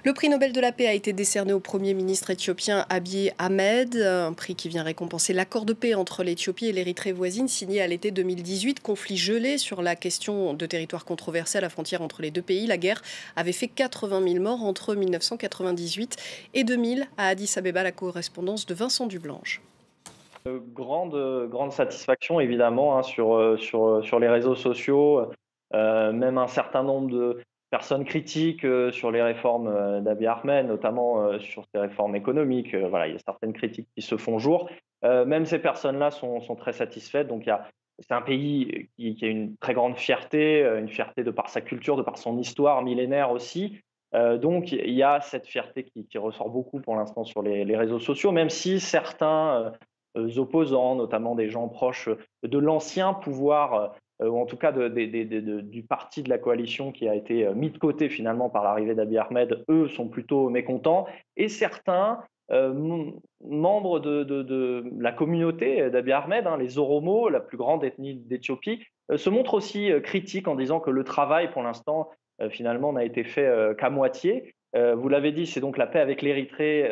Le prix Nobel de la paix a été décerné au Premier ministre éthiopien Abiy Ahmed, un prix qui vient récompenser l'accord de paix entre l'Éthiopie et l'Érythrée voisine signé à l'été 2018, conflit gelé sur la question de territoires controversés à la frontière entre les deux pays. La guerre avait fait 80 000 morts entre 1998 et 2000 à Addis Abeba, la correspondance de Vincent Dublanche. Grande satisfaction évidemment, hein, sur les réseaux sociaux, même un certain nombre de personnes critiquent, sur les réformes, d'Abiy Ahmed, notamment, sur ses réformes économiques, voilà, il y a certaines critiques qui se font jour. Même ces personnes-là sont très satisfaites, donc c'est un pays qui a une très grande fierté, une fierté de par sa culture, de par son histoire millénaire aussi. Donc il y a cette fierté qui ressort beaucoup pour l'instant sur les réseaux sociaux, même si certains, opposants, notamment des gens proches de l'ancien pouvoir, ou en tout cas du parti de la coalition qui a été mis de côté finalement par l'arrivée d'Abiy Ahmed, eux sont plutôt mécontents. Et certains membres de la communauté d'Abiy Ahmed, hein, les Oromo, la plus grande ethnie d'Éthiopie, se montrent aussi critiques en disant que le travail, pour l'instant, finalement, n'a été fait qu'à moitié. Vous l'avez dit, c'est donc la paix avec l'Érythrée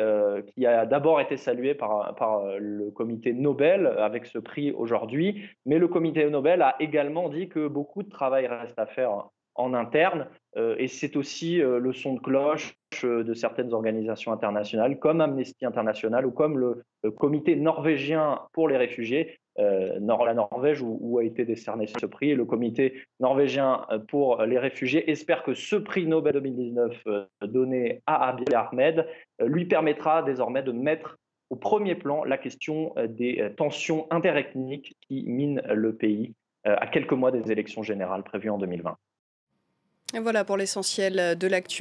qui a d'abord été saluée par le comité Nobel avec ce prix aujourd'hui, mais le comité Nobel a également dit que beaucoup de travail reste à faire en interne, et c'est aussi le son de cloche de certaines organisations internationales comme Amnesty International ou comme le comité norvégien pour les réfugiés, la Norvège où a été décerné ce prix. Et le comité norvégien pour les réfugiés espère que ce prix Nobel 2019 donné à Abiy Ahmed lui permettra désormais de mettre au premier plan la question des tensions interethniques qui minent le pays à quelques mois des élections générales prévues en 2020. Et voilà pour l'essentiel de l'actualité.